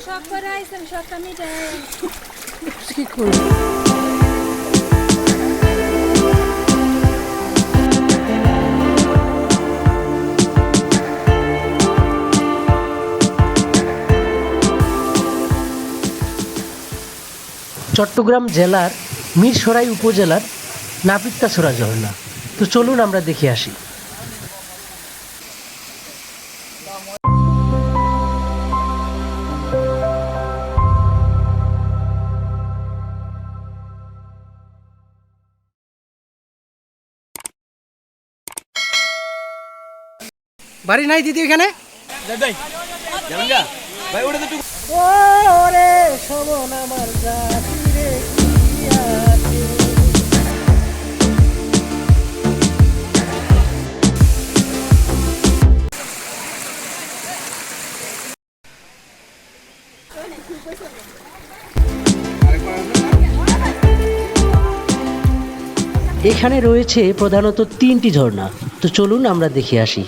শখ করে আইছে, আমি শখটা মিটাই। কি করব? চট্টগ্রাম জেলার মিরসরাই উপজেলার নাপিত্তাছড়া ঝর্ণা। তো চলুন আমরা দেখে আসি। বাড়ি নাই দিদি এখানে? ওরে শোভন আমার জাতি রে কি আছে। এখানে রয়েছে প্রধানত 3টি ঝর্ণা। তো চলুন আমরা দেখে আসি।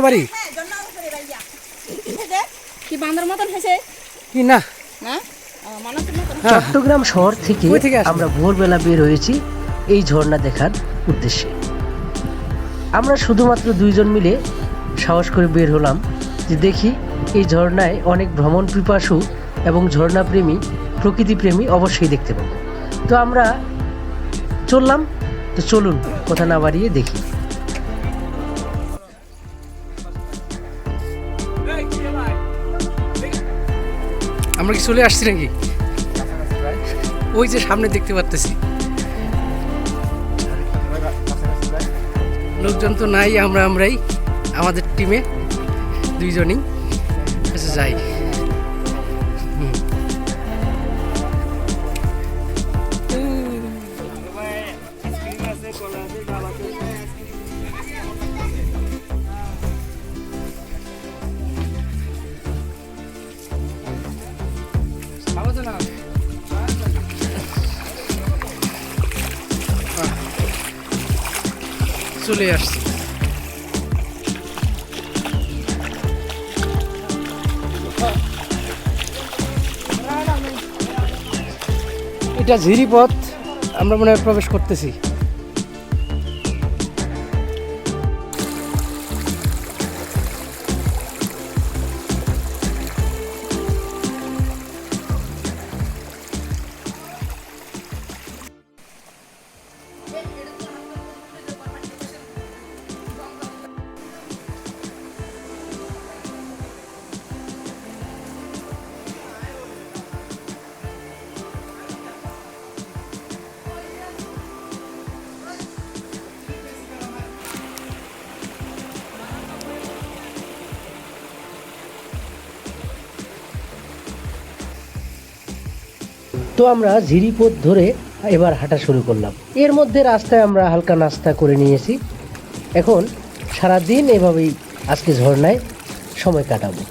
বাড়ি কি বান্দর মতন হয়েছে কি না? না মানুষের মতন। চট্টগ্রাম শহর থেকে আমরা ভোরবেলা বের হয়েছি এই ঝর্ণা দেখার উদ্দেশ্যে। আমরা শুধুমাত্র 2 জন মিলে সাহস করে বের হলাম যে দেখি এই ঝর্ণায় অনেক ভ্রমণ পিপাসু এবং ঝর্ণাপ্রেমী প্রকৃতিপ্রেমী অবশ্যই দেখতে পাবো। তো আমরা চললাম। তো চলুন কথা না বাড়িয়ে দেখি। আমরা কি চলে আসছি নাকি? ওই যে সামনে দেখতে পারতেছি লোকজন তো নাই, আমরাই আমাদের টিমে 2 জনই যাই। চলে আসছি। এটা ঝিরি পথ, আমরা মনে হয় প্রবেশ করতেছি। তো আমরা ঝিরিপথ ধরে এবার হাঁটা শুরু করলাম। এর মধ্যে রাস্তায় আমরা হালকা নাস্তা করে নিয়েছি। এখন সারাদিন এভাবেই আজকে ঝর্ণায় সময় কাটাবো।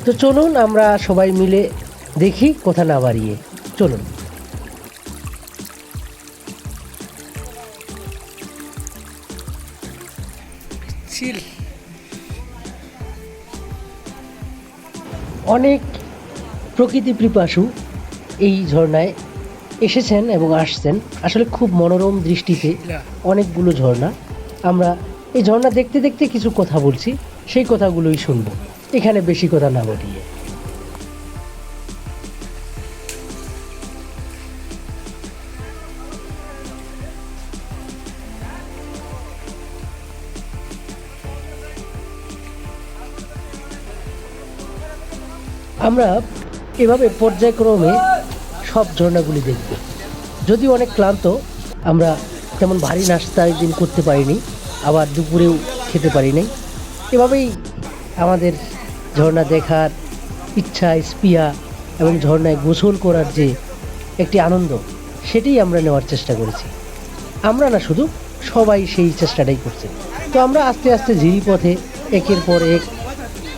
তো চলুন আমরা সবাই মিলে দেখি, কথা না বাড়িয়ে চলুন। অনেক প্রকৃতি পিপাসু এই ঝর্ণায় এসেছেন এবং আসছেন। আসলে খুব মনোরম দৃষ্টিতে অনেকগুলো ঝর্ণা। আমরা এই ঝর্ণা দেখতে দেখতে কিছু কথা বলছি, সেই কথাগুলোই শুনবো এখানে বেশি কথা না বলিয়ে। আমরা এভাবে পর্যায়ক্রমে সব ঝর্ণাগুলি দেখব। যদিও অনেক ক্লান্ত, আমরা তেমন ভারী নাস্তা একদিন করতে পারিনি, আবার দুপুরেও খেতে পারি নাই। এভাবেই আমাদের ঝর্ণা দেখার ইচ্ছা, স্পৃহা এবং ঝর্ণায় গোসল করার যে একটি আনন্দ, সেটাই আমরা নেওয়ার চেষ্টা করেছি। আমরা না, শুধু সবাই সেই চেষ্টাটাই করছে। তো আমরা আস্তে আস্তে ঝিরিপথে একের পর এক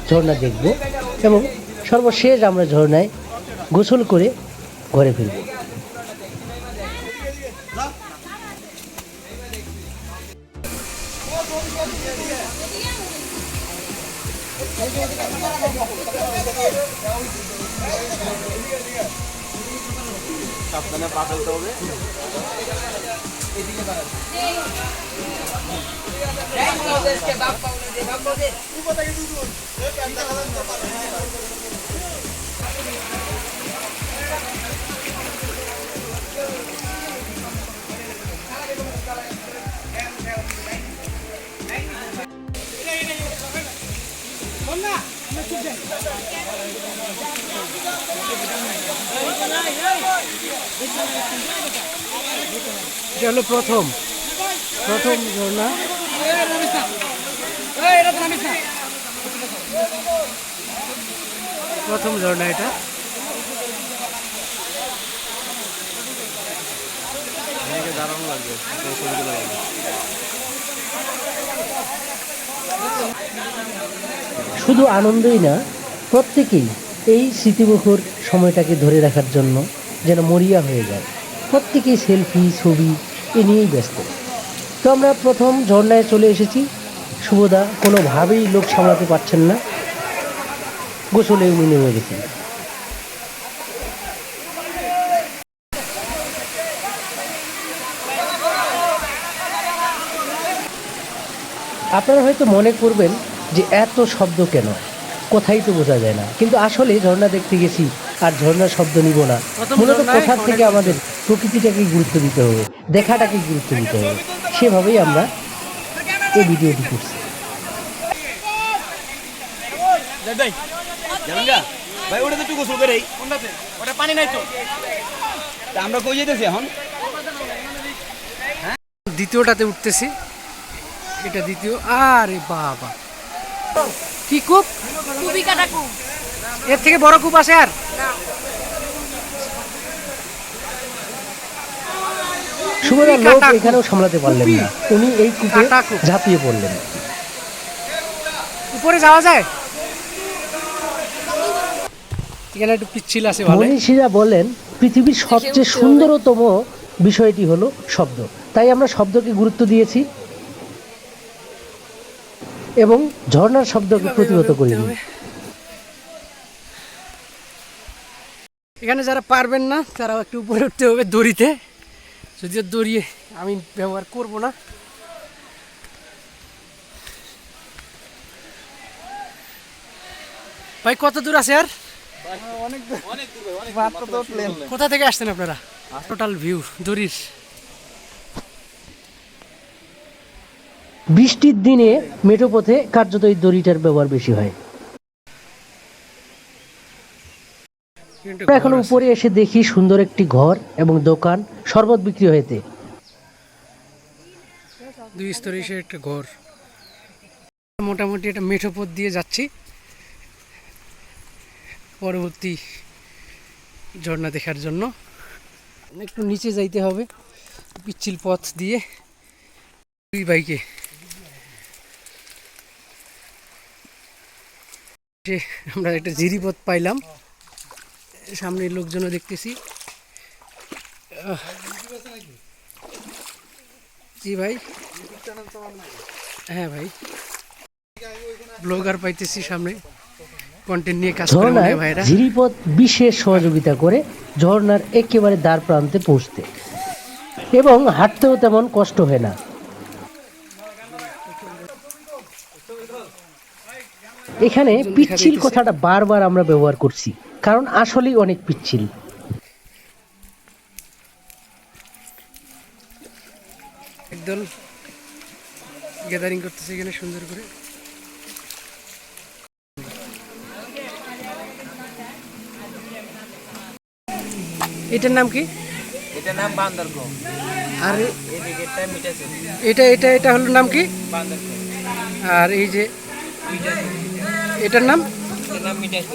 ঝর্ণা দেখব এবং সর্বশেষ আমরা ঝর্ণায় গোসল করে ঘরে ফিরব। সাবধানে পা ফেলতে হবে। এটা হলো প্রথম ঝর্ণা। প্রথম ঝর্ণা এটা। দারুণ লাগবে। শুধু আনন্দই না, প্রত্যেকেই এই স্মৃতিমুখর সময়টাকে ধরে রাখার জন্য যেন মরিয়া হয়ে যায়। প্রত্যেকেই সেলফি ছবি এ নিয়েই ব্যস্ত। তো আমরা প্রথম ঝর্ণায় চলে এসেছি। শুভদা কোনোভাবেই লোক সামলাতে পারছেন না, গোসলে উনি নেমে গেছেন। আপনারা হয়তো মনে করবেন যে এত শব্দ কেন, কোথায় তো বোঝা যায় না, কিন্তু আসলে ঝর্ণা দেখতে গেছি আর ঝর্ণার শব্দ নিব না। মূলত কোথার থেকে আমাদের প্রকৃতিটাকে গুরুত্ব দিতে হবে, দেখাটাকে গুরুত্ব দিতে হবে, সেভাবেই আমরা এই ভিডিওটি করছি। ভাই ওটা তো একটু গোসল করে ওটা পানি নাই তো, আমরা কই যেতেছি এখন? দ্বিতীয়টাতে উঠতেছি, এটা দ্বিতীয়। আরে বাবা, কি কূপ! এর থেকে বড় কূপ আছে আর? শুভদা লোক এখানেও সামলাতে পারলেন না, উনি এই কূপে ঝাঁপিয়ে পড়লেন। উপরে যাওয়া যায়? এখানে একটু পিচ্ছিল আছে। মনীষীরা বলেন পৃথিবীর সবচেয়ে সুন্দরতম বিষয়টি হলো শব্দ, তাই আমরা শব্দকে গুরুত্ব দিয়েছি এবং ঝর্ণার শব্দকে প্রতিহত করিনি। এখানে যারা পারবেন না তারা একটু উপরে উঠতে হবে দড়িতে, যদিও দড়ি আমি ব্যবহার করব না। ভাই কত দূর আছে আর? কোথা থেকে আসছেন আপনারা? টোটাল ভিউ দড়ির। বৃষ্টির দিনে মেঠো পথে কার্যত এই দড়িটার ব্যবহার বেশি হয়। এখন উপরে এসে দেখি সুন্দর একটি ঘর এবং দোকান, শরবত বিক্রি হইতে। 2 স্তরে একটা ঘর। মোটামুটি একটা মেঠো পথ দিয়ে যাচ্ছি পরবর্তী ঝর্ণা দেখার জন্য। একটু নিচে যাইতে হবে পিচ্ছিল পথ দিয়ে। 2 বাইকে আমরা একটা জিরিপথ পাইলাম, সামনে লোকজনও দেখতেছি। জি ভাই, হ্যাঁ ভাই, ব্লগার পাইতেছি সামনে, কন্টেন্ট নিয়ে কাজ করে ভাইরা। ঝিরিপথ বিশেষ সহযোগিতা করে ঝর্ণার একেবারে দ্বার প্রান্তে পৌঁছতে, এবং হাঁটতেও তেমন কষ্ট হয় না। এখানে পিচ্ছিল কথাটা বারবার আমরা ব্যবহার করছি, কারণ আসলেই অনেক পিচ্ছিল। একদল গ্যাদারিং করতেছে এখানে সুন্দর করে। এটার নাম কি? এটার নাম বান্দরকো। আর এদিকেরটা মিঠাছে। এটা হলো নাম কি? বান্দরকো। আর এই যে এটার নাম? এটার নাম মিঠাছে।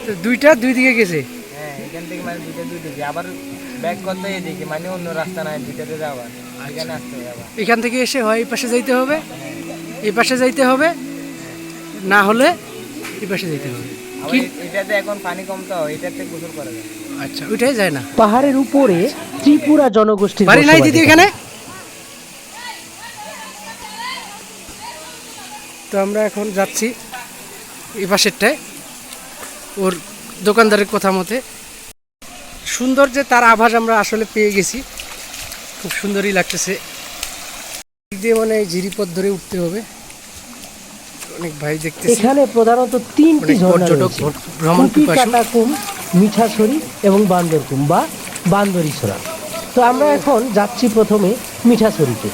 তো দুইটা দুই দিকে গেছে। হ্যাঁ, এখান থেকে মানে দুইটা দুই দিকে, আবার ব্যাক করতে এদিকে, মানে অন্য রাস্তা নাই, দুইটাতে যাওয়ার, এখানে আসতে হবে আবার। এখান থেকে এসে হয় এই পাশে যাইতে হবে, এই পাশে যাইতে হবে, না হলে এই পাশে যাইতে হবে। এটাতে এখন পানি কম তো, এটাতে গোসল করা যায়। আচ্ছা, ওইটাই যায় না। পাহাড়ের উপরে ত্রিপুরা জনগোষ্ঠীর বাড়ি নাই দিদি এখানে। তো আমরা এখন যাচ্ছি এই পাশেরটায় ওর দোকানদারের কথা মতে সুন্দর যে তার আভাস আমরা আসলে পেয়ে গেছি। খুব সুন্দরই লাগতেছে। দিক দিয়ে মানে ঝিরিপথ ধরে উঠতে হবে। অনেক ভাই দেখতেছি এখানে প্রধানত তিনটি অনেক ঝর্ণা পর্যটক রয়েছে, ভ্রমণ কুপি পিপাসু। কাটাকুম, মিঠাছড়ি এবং বান্দরকুম বা বান্দরীছড়া। তো আমরা এখন যাচ্ছি প্রথমে মিঠাছড়িতে।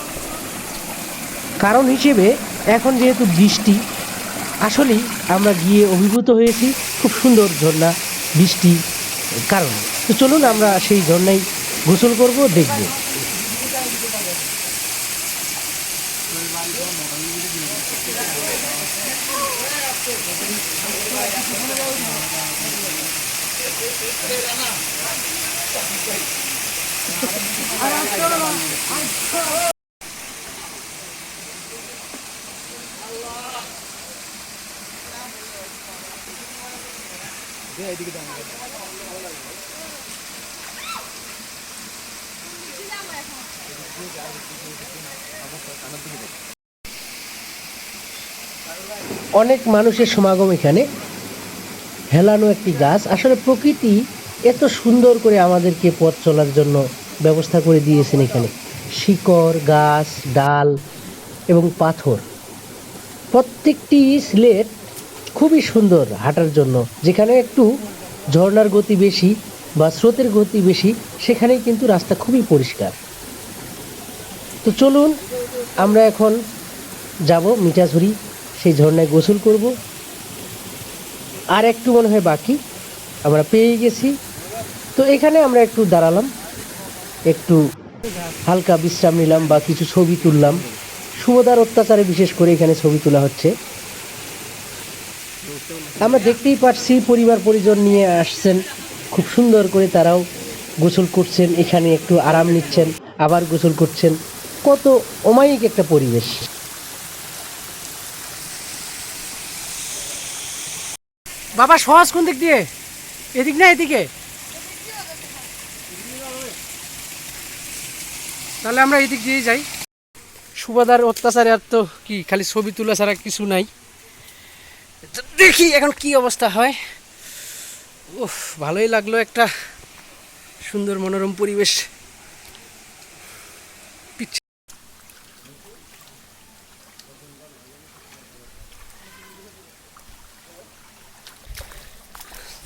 কারণ হিসেবে এখন যেহেতু বৃষ্টি, আসলেই আমরা গিয়ে অভিভূত হয়েছি খুব সুন্দর ঝর্ণা বৃষ্টি কারণে। তো চলুন আমরা সেই ঝর্ণায় গোসল করব, দেখব। অনেক মানুষের সমাগম এখানে। হেলানো একটি গাছ, আসলে প্রকৃতি এত সুন্দর করে আমাদেরকে পথ চলার জন্য ব্যবস্থা করে দিয়েছেন। এখানে শিকড়, গাছ, ডাল এবং পাথর, প্রত্যেকটি স্লেট খুবই সুন্দর হাঁটার জন্য। যেখানে একটু ঝর্ণার গতি বেশি বা স্রোতের গতি বেশি, সেখানেই কিন্তু রাস্তা খুবই পরিষ্কার। তো চলুন আমরা এখন যাব মিঠাছড়ি, সেই ঝর্ণায় গোসল করব। আর একটু মনে হয় বাকি, আমরা পেয়ে গেছি। তো এখানে আমরা একটু দাঁড়ালাম, একটু হালকা বিশ্রাম নিলাম বা কিছু ছবি তুললাম। শুভদার অত্যাচারে বিশেষ করে এখানে ছবি তোলা হচ্ছে। আমরা দেখতেই পাচ্ছি পরিবার পরিজন নিয়ে আসছেন, খুব সুন্দর করে তারাও গোসল করছেন, এখানে একটু আরাম নিচ্ছেন, আবার গোসল করছেন। কত অমায়িক একটা পরিবেশ। বাবা সহজ কোন দিক দিয়ে? এদিক না এদিকে? তাহলে আমরা এদিক দিয়ে যাই। সুবাদার অত্যাচারে আর তো কি খালি ছবি তোলা ছাড়া কিছু নাই। তো দেখি এখন কি অবস্থা হয়। উফ, ভালোই লাগলো, একটা সুন্দর মনোরম পরিবেশ।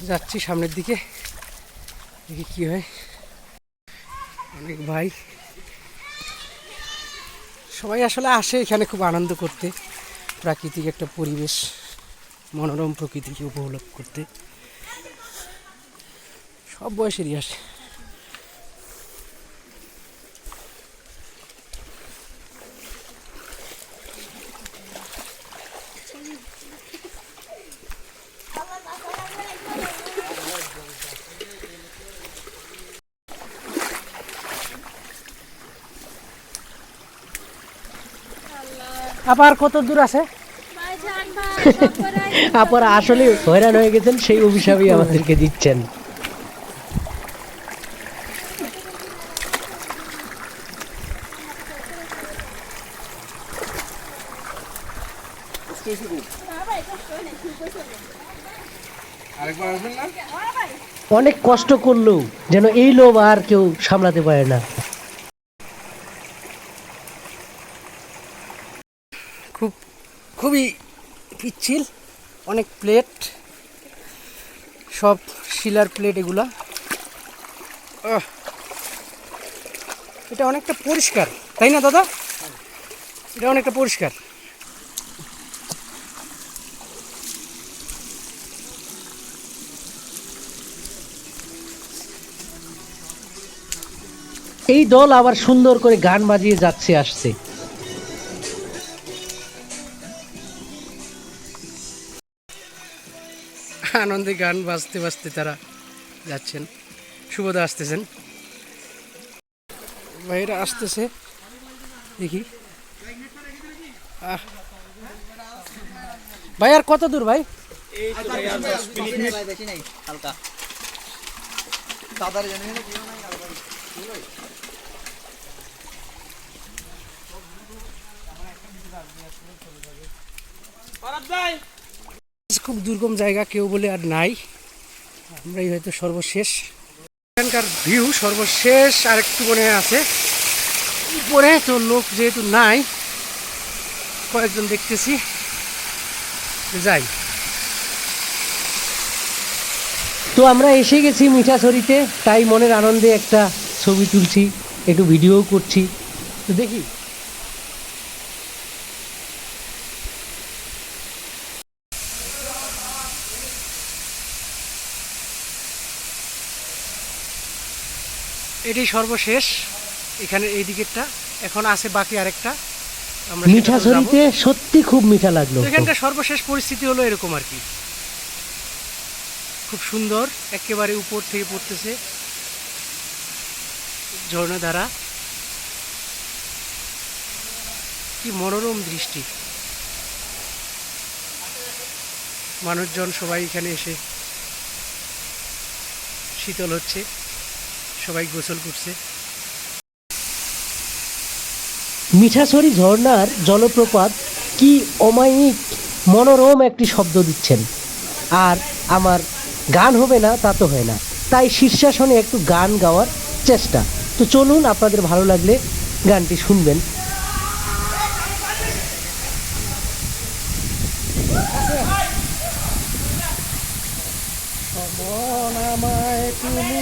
যাচ্ছি সামনের দিকে, দেখি কি হয়। অনেক ভাই সবাই আসলে আসে এখানে খুব আনন্দ করতে, প্রাকৃতিক একটা পরিবেশ, মনোরম প্রকৃতিকে উপভোগ করতে। সব বয়সেরই আসে। আবার কত দূর আছে? আপনারা আসলে হয়রান হয়ে গেছেন, সেই অভিশাপই আমাদেরকে দিচ্ছেন। অনেক কষ্ট করলেও যেন এই লোভ আর কেউ সামলাতে পারে না। খুবই পিচ্ছিল, অনেক প্লেট, সব শিলার প্লেট এগুলা। এটা অনেকটা পরিষ্কার, তাই না দাদা? এটা অনেকটা পরিষ্কার। এই দল আবার সুন্দর করে গান বাজিয়ে যাচ্ছে আসছে। আনন্দে গান বাজতে বাজতে তারা যাচ্ছেন। শুভদা আসতেছেন, ভাইরা আসতেছে, দেখি। ভাই আর কত দূর ভাই? খুব দুর্গম জায়গা, কেউ বলে আর নাই, আমরাই হয়তো সর্বশেষ। এখানকার ভিউ সর্বশেষ, আর একটু মনে আছে উপরে, তো লোক যেহেতু নাই, কয়েকজন দেখতেছি, যাই। তো আমরা এসে গেছি মিঠাছড়িতে, তাই মনের আনন্দে একটা ছবি তুলছি, একটু ভিডিও করছি। তো দেখি এটাই সর্বশেষ, এখানে এই দিকেরটা, এখন আছে বাকি আরেকটা, আমরা সেটাতেও মিঠাছড়িতে যাবো। সত্যি খুব মিঠা লাগলো। তো এখানকার সর্বশেষ পরিস্থিতি হলো এরকম আর কি, খুব সুন্দর, একেবারে উপর থেকে পড়তেছে ঝর্ণাধারা, কি মনোরম দৃষ্টি। মানুষজন সবাই এখানে এসে শীতল হচ্ছে, সবাই গোসল করছে। মিঠাছড়ি ঝর্ণার জলপ্রপাত কি অমায়িক মনোরম একটি শব্দ দিচ্ছেন, আর আমার গান হবে না তা তো হয় না, তাই শীর্ষাসনে একটু গান গাওয়ার চেষ্টা। তো চলুন, আপনাদের ভালো লাগলে গানটি শুনবেন। আমায় তুমি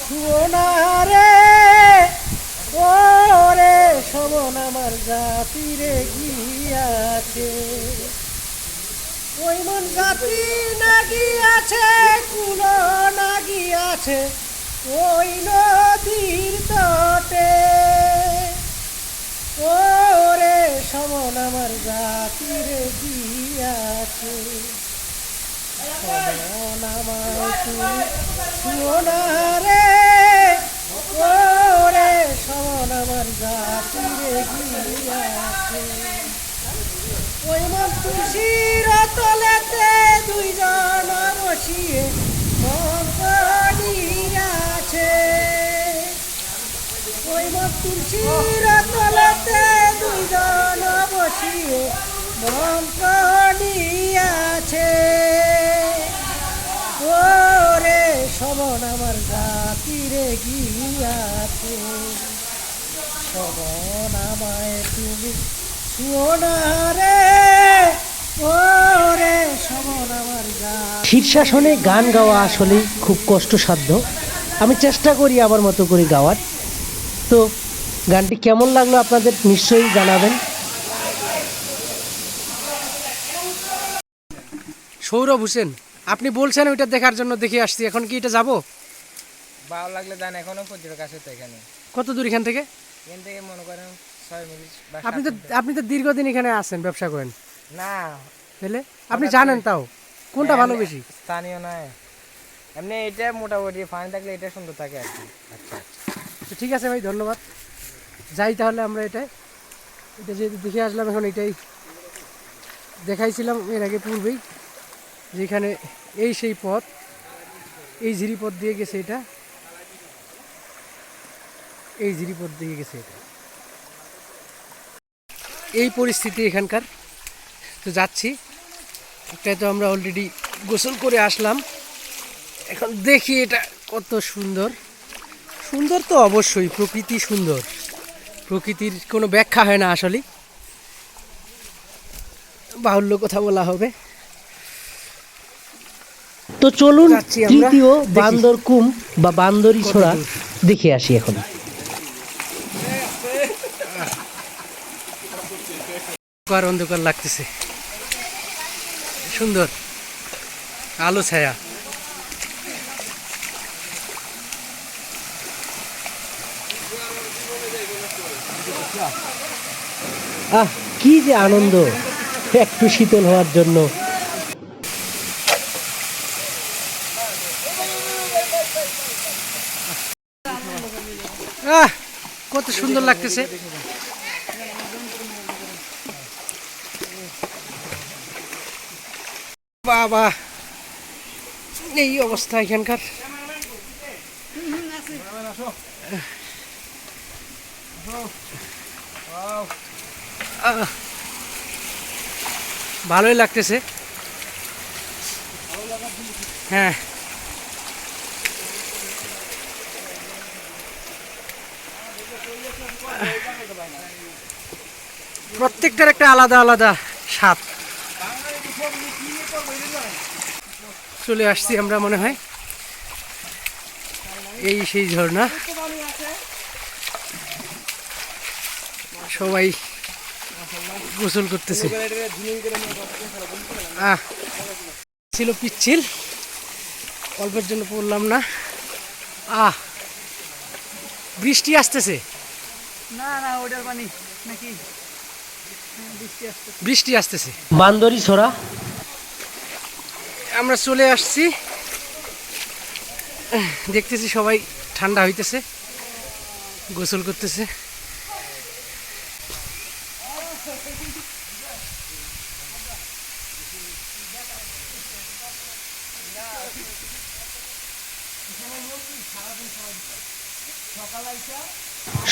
শোনা রে, ও রে শোভন আমার জাতিরে গিয়াছে, ওই মন জাতি না গিয়াছে, কুলো না গিয়াছে ওই নদীর তটে, ও রে শোভন আমার জাতিরে গিয়াছে, শোভন আমায় তুমি শোনা রে, ও রে শোভন আমার জাতিরে গিয়াছে, ওই মন তুলসীর তলেতে দুইজন বসিয়ে আছে, ওই মন তুলসীর তলেতে দুইজন বসিয়ে আছে, ও রে শোভন আমার জাতিরে গিয়াছে, শোভন আমায় তুমি শোনা রে, ও রে শোভন আমার জাতি। শীর্ষাসনে গান গাওয়া আসলে খুব কষ্টসাধ্য, আমি চেষ্টা করি আমার মতো করে গাওয়ার। তো গানটি কেমন লাগলো আপনাদের নিশ্চয়ই জানাবেন। সৌরভ হোসেন, আপনি বলছেন ওইটা দেখার জন্য দেখে আসছি, এখন কি এটা যাব? ভালো লাগলে যান, এখনো পর্যটক আছে তো এখানে। কত দূর এখান থেকে? এখান থেকে মনে করেন 6 মিনিট বা আপনি তো দীর্ঘদিন এখানে আছেন, ব্যবসা করেন না, তাহলে আপনি জানেন তাও কোনটা ভালো বেশি? স্থানীয় নয়, এমনি এটা মোটামুটি পানি থাকলে এটা সুন্দর থাকে আর কি। আচ্ছা তো ঠিক আছে ভাই, ধন্যবাদ। যাই তাহলে আমরা এটা যেহেতু দেখে আসলাম, এখন এটাই দেখাইছিলাম এর আগে পূর্বেই, যেখানে এই সেই পথ, এই ঝিরিপথ দিয়ে গেছে, এটা এই ঝিরিপথ দিয়ে গেছে, এটা এই পরিস্থিতি এখানকার। তো যাচ্ছি, একটাই তো আমরা অলরেডি গোসল করে আসলাম, এখন দেখি এটা কত সুন্দর। সুন্দর তো অবশ্যই, প্রকৃতি সুন্দর, প্রকৃতির কোনো ব্যাখ্যা হয় না আসলে, বাহুল্য কথা বলা হবে। তো চলুন যাচ্ছি আমরা, তৃতীয় দেখি। বান্দরকুম বা বান্দরী ছোড়া কত দূর? দেখে আসি এখন। অন্ধকার অন্ধকার লাগতেছে, সুন্দর আলো ছায়া। আহ, কি যে আনন্দ একটু শীতল হওয়ার জন্য। কত সুন্দর লাগতেছে, বাবা এই অবস্থা এখানকার। ভালোই লাগতেছে, হ্যাঁ, প্রত্যেকটার একটা আলাদা আলাদা স্বাদ। চলে আসছি আমরা মনে হয়, এই সেই ঝর্ণা। সবাই গোসল করতেছে। ছিল পিচ্ছিল, অল্পের জন্য পড়লাম না। বৃষ্টি আসতেছে, বৃষ্টি আসতেছে। বান্দরি ছড়া আমরা চলে আসছি, দেখতেছি সবাই ঠান্ডা হইতেছে, গোসল করতেছে।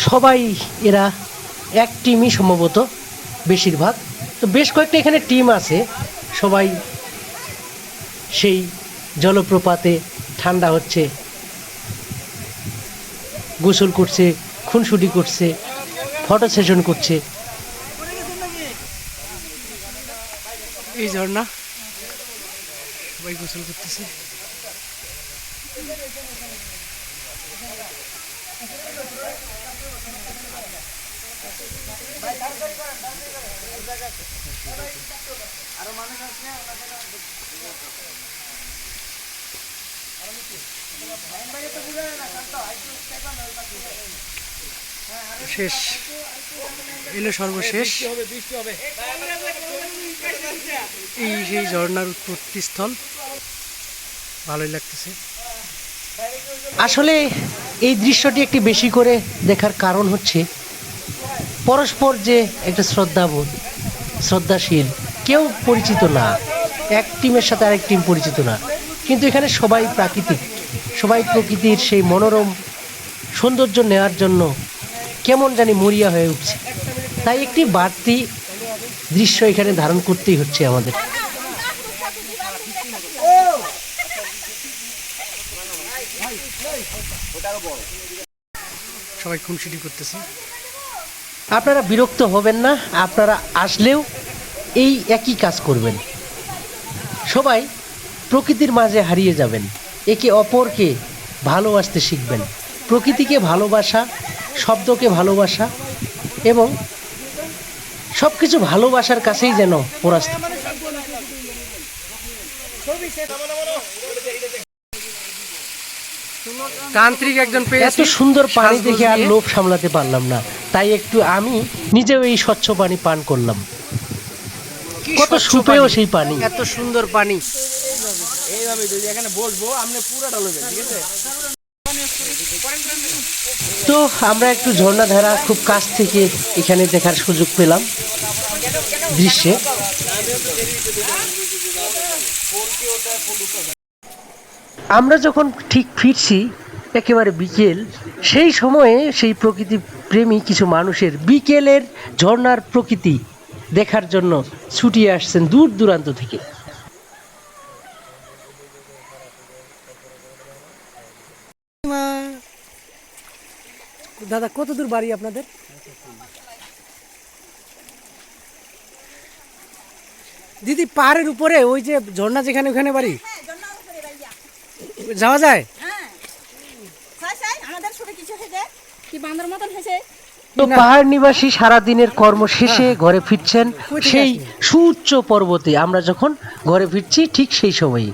সবাই এরা এক টিমই সম্ভবত, বেশিরভাগ। তো বেশ কয়েকটা এখানে টিম আছে, সবাই সেই জলপ্রপাতে ঠান্ডা হচ্ছে, গোসল করছে, খুনসুটি করছে, ফটো সেশন করছে। এই ঝর্ণা, সবাই গোসল করতেছে। শেষ, এলো সর্বশেষ। এই সেই ঝর্ণার উৎপত্তি স্থল, ভালোই লাগতেছে। আসলে এই দৃশ্যটি একটি বেশি করে দেখার কারণ হচ্ছে পরস্পর যে একটা শ্রদ্ধাবোধ, শ্রদ্ধাশীল, কেউ পরিচিত না, এক টিমের সাথে আরেক টিম পরিচিত না, কিন্তু এখানে সবাই প্রাকৃতিক, সবাই প্রকৃতির সেই মনোরম সৌন্দর্য নেওয়ার জন্য কেমন জানি মরিয়া হয়ে উঠছে। তাই একটি বাড়তি দৃশ্য এখানে ধারণ করতেই হচ্ছে আমাদের। সবাই খুনসুটি করতেছে। আপনারা বিরক্ত হবেন না, আপনারা আসলেও এই একই কাজ করবেন। সবাই প্রকৃতির মাঝে হারিয়ে যাবেন, একে অপরকে ভালোবাসতে শিখবেন। প্রকৃতিকে ভালোবাসা, শব্দকে ভালোবাসা এবং সব কিছু ভালোবাসার কাছেই যেন পরাস্ত। তান্ত্রিক একজন এত পেয়েছি, সুন্দর পানি সাজগোজ দেখে আর নিয়ে। লোভ সামলাতে পারলাম না, তাই একটু আমি নিজেও এই স্বচ্ছ পানি পান করলাম। কি কত স্বচ্ছ সুপেয় পানি, সেই পানি। এত সুন্দর পানি। এইভাবে যদি এখানে বসবো আপনি পুরোটা লইবেন, ঠিক আছে? তো আমরা একটু ঝর্ণাধারা খুব কাছ থেকে এখানে দেখার সুযোগ পেলাম দৃশ্যে। আমরা যখন ঠিক ফিরছি একেবারে বিকেল, সেই সময়ে সেই প্রকৃতি প্রেমী কিছু মানুষের বিকেলের ঝর্ণার প্রকৃতি দেখার জন্য ছুটিয়ে আসছেন দূর দূরান্ত থেকে। দাদা, কত দূর বাড়ি আপনাদের? দিদি, পাহাড়ের উপরে ওই যে ঝর্ণা যেখানে, ওখানে বাড়ি যাওয়া যায়? কি বান্দর মতন হয়েছে? তো পাহাড় নিবাসী সারাদিনের কর্ম শেষে ঘরে ফিরছেন সেই সুউচ্চ পর্বতে। আমরা যখন ঘরে ফিরছি ঠিক সেই সময়ই